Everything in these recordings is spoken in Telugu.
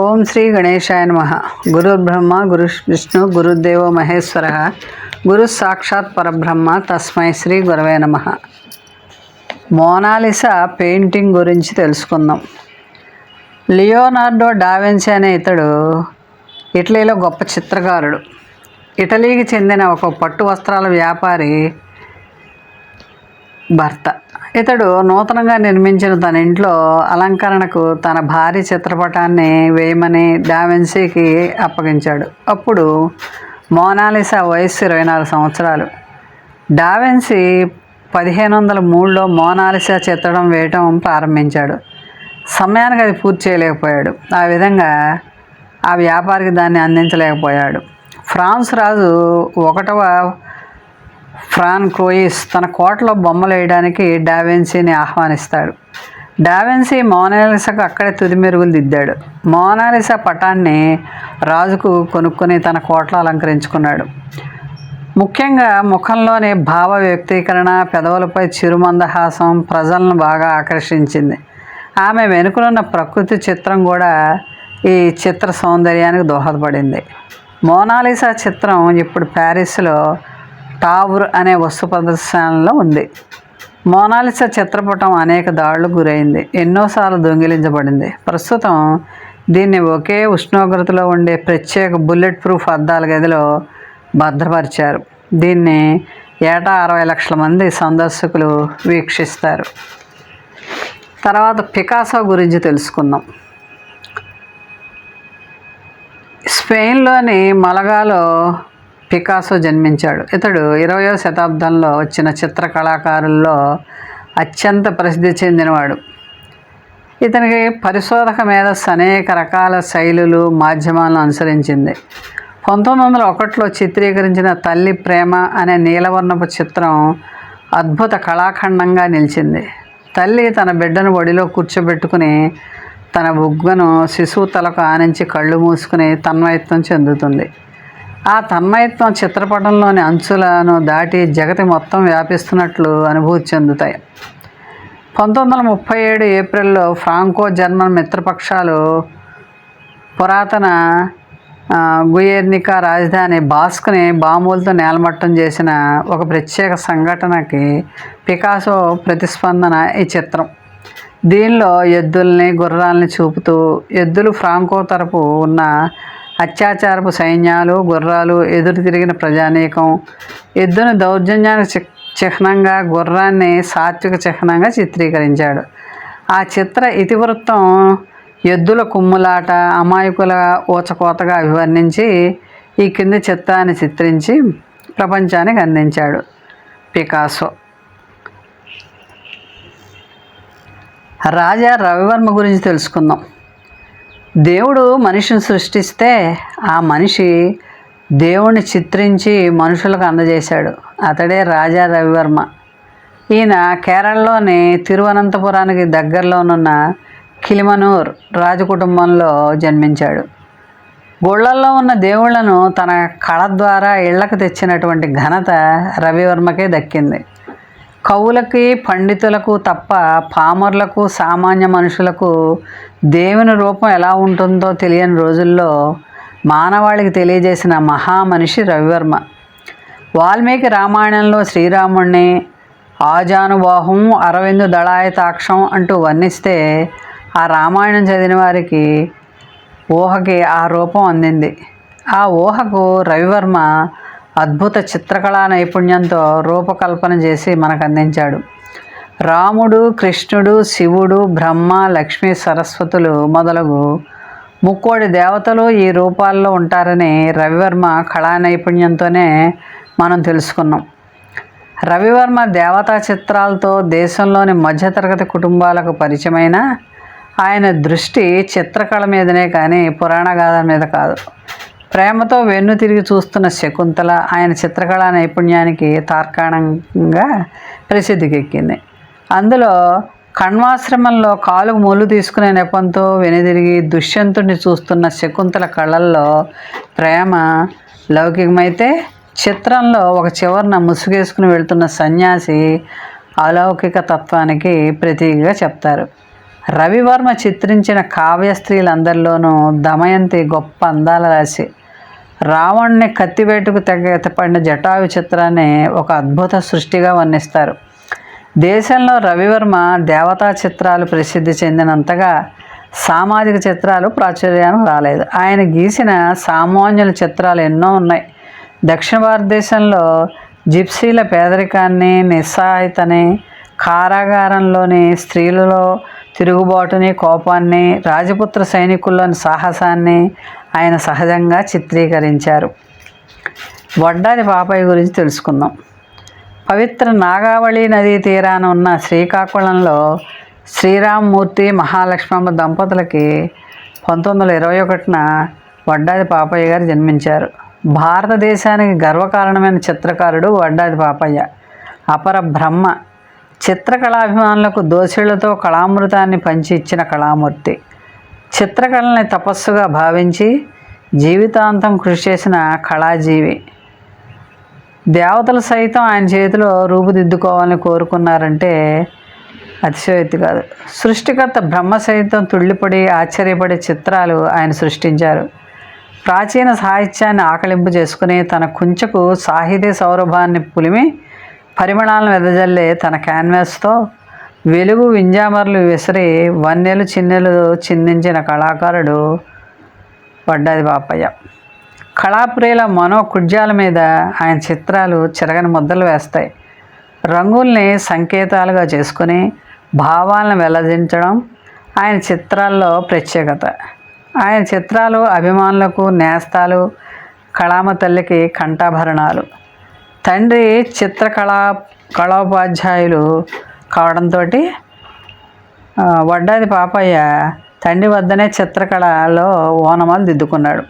ఓం శ్రీ గణేశాయ నమః. గురుర్బ్రహ్మ గురుర్విష్ణు గురుర్దేవో మహేశ్వర గురు సాక్షాత్ పరబ్రహ్మ తస్మై శ్రీ గురవే నమః. మోనాలిసా పెయింటింగ్ గురించి తెలుసుకుందాం. లియోనార్డో డావిన్సీ అనే ఇతడు ఇటలీలో గొప్ప చిత్రకారుడు. ఇటలీకి చెందిన ఒక పట్టు వస్త్రాల వ్యాపారి భర్త. ఇతడు నూతనంగా నిర్మించిన తన ఇంట్లో అలంకరణకు తన భార్య చిత్రపటాన్ని వేయమని డావిన్సీకి అప్పగించాడు. అప్పుడు మోనాలిసా వయస్సు 24 సంవత్సరాలు. డావిన్సీ 1503లో మోనాలిసా చిత్రం వేయటం ప్రారంభించాడు. సమయానికి అది పూర్తి చేయలేకపోయాడు. ఆ విధంగా ఆ వ్యాపారికి దాన్ని అందించలేకపోయాడు. ఫ్రాన్స్ రాజు 1వ ఫ్రాన్కోయిస్ తన కోటలో బొమ్మలు వేయడానికి డావిన్సీని ఆహ్వానిస్తాడు. డావిన్సీ మోనాలిసాకు అక్కడే తుది మెరుగులు దిద్దాడు. మోనాలిసా పటాన్ని రాజుకు కొనుక్కొని తన కోటలో అలంకరించుకున్నాడు. ముఖ్యంగా ముఖంలోని భావ వ్యక్తీకరణ, పెదవులపై చిరుమందహాసం ప్రజలను బాగా ఆకర్షించింది. ఆమె వెనుకనున్న ప్రకృతి చిత్రం కూడా ఈ చిత్ర సౌందర్యానికి దోహదపడింది. మోనాలిసా చిత్రం ఇప్పుడు ప్యారిస్లో టవర్ అనే వస్తు ప్రదర్శనలో ఉంది. మోనాలిసా చిత్రపటం అనేక దాడులకు గురైంది, ఎన్నోసార్లు దొంగిలించబడింది. ప్రస్తుతం దీన్ని ఒకే ఉష్ణోగ్రతలో ఉండే ప్రత్యేక బుల్లెట్ ప్రూఫ్ అద్దాల గదిలో భద్రపరిచారు. దీన్ని ఏటా 60 లక్షల మంది సందర్శకులు వీక్షిస్తారు. తర్వాత పికాసో గురించి తెలుసుకుందాం. స్పెయిన్లోని మలగాలో పికాసో జన్మించాడు. ఇతడు 20వ శతాబ్దంలో వచ్చిన చిత్ర కళాకారుల్లో అత్యంత ప్రసిద్ధి చెందినవాడు. ఇతనికి పరిశోధక మేధస్సు అనేక రకాల శైలులు, మాధ్యమాలను అనుసరించింది. 1901లో చిత్రీకరించిన తల్లి ప్రేమ అనే నీలవర్ణపు చిత్రం అద్భుత కళాఖండంగా నిలిచింది. తల్లి తన బిడ్డను ఒడిలో కూర్చోబెట్టుకుని తన బుగ్గను శిశువు తలకు ఆనించి కళ్ళు మూసుకుని తన్మయత్వం చెందుతుంది. ఆ తన్మయత్వం చిత్రపటంలోని అంచులను దాటి జగతి మొత్తం వ్యాపిస్తున్నట్లు అనుభూతి చెందుతాయి. 1937 ఏప్రిల్లో ఫ్రాంకో జర్మన్ మిత్రపక్షాలు పురాతన గుయెర్నికా రాజధాని బాస్క్ని బాంబులతో నేలమట్టం చేసిన ఒక ప్రత్యేక సంఘటనకి పికాసో ప్రతిస్పందన ఈ చిత్రం. దీనిలో ఎద్దుల్ని, గుర్రాలని చూపుతూ ఎద్దులు ఫ్రాంకో తరపు ఉన్న అత్యాచారపు సైన్యాలు, గుర్రాలు, ఎదురు తిరిగిన ప్రజానీకం, ఎద్దును దౌర్జన్యానికి చిహ్నంగా, గుర్రాన్ని సాత్విక చిహ్నంగా చిత్రీకరించాడు. ఆ చిత్ర ఇతివృత్తం ఎద్దుల కుమ్ములాట, అమాయకుల ఊచకోతగా అభివర్ణించి ఈ కింది చిత్రాన్ని చిత్రించి ప్రపంచానికి అందించాడు పికాసో. రాజా రవివర్మ గురించి తెలుసుకుందాం. దేవుడు మనిషిని సృష్టిస్తే ఆ మనిషి దేవుణ్ణి చిత్రించి మనుషులకు అందజేశాడు. అతడే రాజా రవివర్మ. ఈయన కేరళలోని తిరువనంతపురానికి దగ్గరలోనున్న కిలిమనూర్ రాజకుటుంబంలో జన్మించాడు. గుళ్ళల్లో ఉన్న దేవుళ్లను తన కళ ద్వారా ఇళ్లకు తెచ్చినటువంటి ఘనత రవివర్మకే దక్కింది. కవులకి, పండితులకు తప్ప పామరులకు, సామాన్య మనుషులకు దేవుని రూపం ఎలా ఉంటుందో తెలియని రోజుల్లో మానవాళికి తెలియజేసిన మహామనిషి రవివర్మ. వాల్మీకి రామాయణంలో శ్రీరాముణ్ణి ఆజానుబాహుం అరవిందు దళాయతాక్షం అంటూ వర్ణిస్తే ఆ రామాయణం చదివిన వారికి ఊహకి ఆ రూపం అందింది. ఆ ఊహకు రవివర్మ అద్భుత చిత్రకళా నైపుణ్యంతో రూపకల్పన చేసి మనకు అందించాడు. రాముడు, కృష్ణుడు, శివుడు, బ్రహ్మ, లక్ష్మీ, సరస్వతులు మొదలగు ముక్కోడి దేవతలు ఈ రూపాల్లో ఉంటారని రవివర్మ కళా నైపుణ్యంతోనే మనం తెలుసుకున్నాం. రవివర్మ దేవతా చిత్రాలతో దేశంలోని మధ్యతరగతి కుటుంబాలకు పరిచయమైన ఆయన దృష్టి చిత్రకళ మీదనే కానీ పురాణ గాథల మీద కాదు. ప్రేమతో వెన్ను తిరిగి చూస్తున్న శకుంతల ఆయన చిత్రకళా నైపుణ్యానికి తార్కాణంగా ప్రసిద్ధికెక్కింది. అందులో కణ్వాశ్రమంలో కాలుకు ముళ్ళు తీసుకునే నెపంతో వెనుదిరిగి దుష్యంతుడిని చూస్తున్న శకుంతల కళ్ళల్లో ప్రేమ లౌకికమైతే, చిత్రంలో ఒక చివరన ముసుగేసుకుని వెళ్తున్న సన్యాసి అలౌకిక తత్వానికి ప్రతీకగా చెప్తారు. రవివర్మ చిత్రించిన కావ్య స్త్రీలందరిలోనూ దమయంతి గొప్ప అందాల రాశి. రావణ్ణి కత్తివేటుకు తెగపడిన జటాయు చిత్రాన్ని ఒక అద్భుత సృష్టిగా వర్ణిస్తారు. దేశంలో రవివర్మ దేవతా చిత్రాలు ప్రసిద్ధి చెందినంతగా సామాజిక చిత్రాలు ప్రాచుర్యానికి రాలేదు. ఆయన గీసిన సామాన్యుల చిత్రాలు ఎన్నో ఉన్నాయి. దక్షిణ భారతదేశంలో జిప్సీల పేదరికాన్ని, నిస్సహాయతని, కారాగారంలోని స్త్రీలలో తిరుగుబాటుని, కోపాన్ని, రాజపుత్ర సైనికుల్లోని సాహసాన్ని ఆయన సహజంగా చిత్రీకరించారు. వడ్డాది పాపయ్య గురించి తెలుసుకుందాం. పవిత్ర నాగావళి నదీ తీరాన ఉన్న శ్రీకాకుళంలో శ్రీరామ్మూర్తి, మహాలక్ష్మమ్మ దంపతులకి 1921న వడ్డాది పాపయ్య గారు జన్మించారు. భారతదేశానికి గర్వకారణమైన చిత్రకారుడు వడ్డాది పాపయ్య. అపర బ్రహ్మ. చిత్రకళాభిమానులకు దోసిళ్లతో కళామృతాన్ని పంచి ఇచ్చిన కళామూర్తి. చిత్రకళని తపస్సుగా భావించి జీవితాంతం కృషి చేసిన కళాజీవి. దేవతలు సైతం ఆయన చేతిలో రూపుదిద్దుకోవాలని కోరుకున్నారంటే అతిశయోక్తి కాదు. సృష్టికర్త బ్రహ్మ సైతం తుళ్ళిపడి ఆశ్చర్యపడే చిత్రాలు ఆయన సృష్టించారు. ప్రాచీన సాహిత్యాన్ని ఆకలింపు చేసుకుని తన కుంచెకు సాహితీ సౌరభాన్ని పులిమి పరిమళాలను వెదజల్లే తన క్యాన్వాస్తో వెలుగు వింజామర్లు విసిరి వన్నెలు చిన్నెలు చిందించిన కళాకారుడు వడ్డాది పాపయ్య. కళాప్రియుల మనోకుడ్యాల మీద ఆయన చిత్రాలు చెరగని ముద్దలు వేస్తాయి. రంగుల్ని సంకేతాలుగా చేసుకుని భావాలను వెల్లడించడం ఆయన చిత్రాల్లో ప్రత్యేకత. ఆయన చిత్రాలు అభిమానులకు నేస్తాలు, కళామ తల్లికి కంఠాభరణాలు. తండ్రి కళోపాధ్యాయులు కావడంతో వడ్డాది పాపయ్య తండ్రి వద్దనే చిత్రకళలో ఓనమాలు దిద్దుకున్నాడు.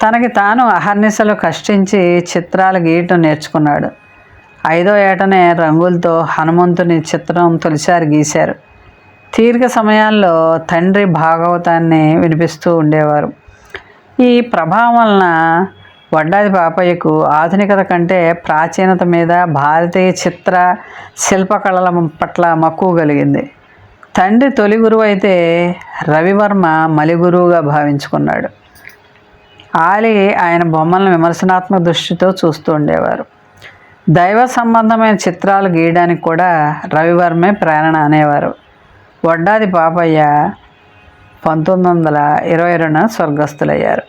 తనకి తాను అహర్నిశలు కష్టించి చిత్రాలు గీయటం నేర్చుకున్నాడు. 5వ ఏటనే రంగులతో హనుమంతుని చిత్రం తొలిసారి గీశారు. తీరిక సమయాల్లో తండ్రి భాగవతాన్ని వినిపిస్తూ ఉండేవారు. ఈ ప్రభావం వలన వడ్డాది పాపయ్యకు ఆధునికత కంటే ప్రాచీనత మీద, భారతీయ చిత్ర శిల్పకళల పట్ల మక్కువ కలిగింది. తండ్రి తొలి గురువు అయితే రవివర్మ మలి గురువుగా భావించుకున్నాడు. ఆలి ఆయన బొమ్మలను విమర్శనాత్మక దృష్టితో చూస్తూ ఉండేవారు. దైవ సంబంధమైన చిత్రాలు గీయడానికి కూడా రవివర్మే ప్రేరణ అనేవారు. వడ్డాది పాపయ్య 1922న స్వర్గస్థులయ్యారు.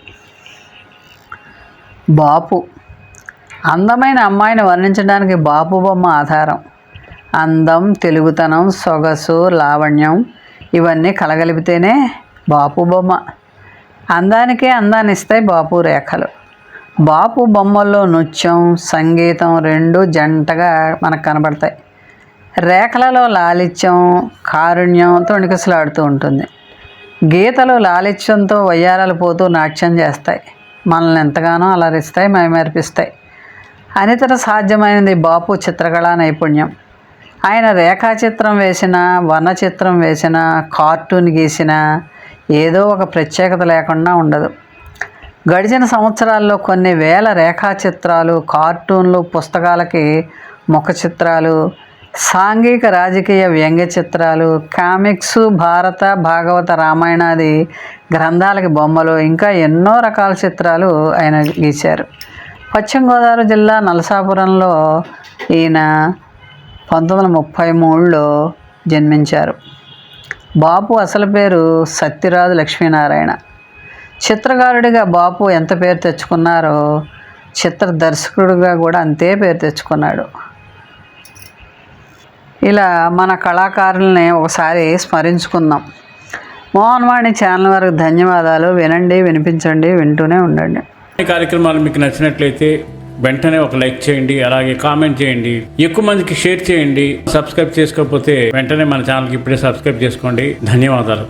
బాపు. అందమైన అమ్మాయిని వర్ణించడానికి బాపు బొమ్మ ఆధారం. అందం, తెలుగుతనం, సొగసు, లావణ్యం ఇవన్నీ కలగలిపితేనే బాపు బొమ్మ. అందానికే అందాన్ని ఇస్తాయి బాపు రేఖలు. బాపు బొమ్మల్లో నృత్యం, సంగీతం రెండూ జంటగా మనకు కనబడతాయి. రేఖలలో లాలిత్యం, కారుణ్యం తొణికిసలాడుతూ ఉంటుంది. గీతలు లాలిత్యంతో వయ్యారాలు పోతూ నాట్యం చేస్తాయి. మనల్ని ఎంతగానో అలరిస్తాయి, మైమరిపిస్తాయి. అనితర సాధ్యమైనది బాపు చిత్రకళా నైపుణ్యం. ఆయన రేఖాచిత్రం వేసిన, వర్ణచిత్రం వేసిన, కార్టూన్ గీసిన ఏదో ఒక ప్రత్యేకత లేకుండా ఉండదు. గడిచిన సంవత్సరాల్లో కొన్ని వేల రేఖాచిత్రాలు, కార్టూన్లు, పుస్తకాలకి ముఖ చిత్రాలు, సాంఘిక రాజకీయ వ్యంగ్య చిత్రాలు, కామిక్స్, భారత, భాగవత, రామాయణాది గ్రంథాలకి బొమ్మలు, ఇంకా ఎన్నో రకాల చిత్రాలు ఆయన గీశారు. పశ్చిమ గోదావరి జిల్లా నలసాపురంలో ఈయన 1933లో జన్మించారు. బాపు అసలు పేరు సత్యరాజు లక్ష్మీనారాయణ. చిత్రకారుడిగా బాపు ఎంత పేరు తెచ్చుకున్నారో చిత్ర దర్శకుడిగా కూడా అంతే పేరు తెచ్చుకున్నాడు. ఇలా మన కళాకారుల్ని ఒకసారి స్మరించుకుందాం. మోహన్ వాణి ఛానల్ వారికి ధన్యవాదాలు. వినండి, వినిపించండి, వింటూనే ఉండండి. ఈ కార్యక్రమాలు మీకు నచ్చినట్లయితే వెంటనే ఒక లైక్ చేయండి, అలాగే కామెంట్ చేయండి, ఎక్కువ మందికి షేర్ చేయండి. సబ్స్క్రైబ్ చేసుకోకపోతే వెంటనే మన ఛానల్కి ఇప్పుడే సబ్స్క్రైబ్ చేసుకోండి. ధన్యవాదాలు.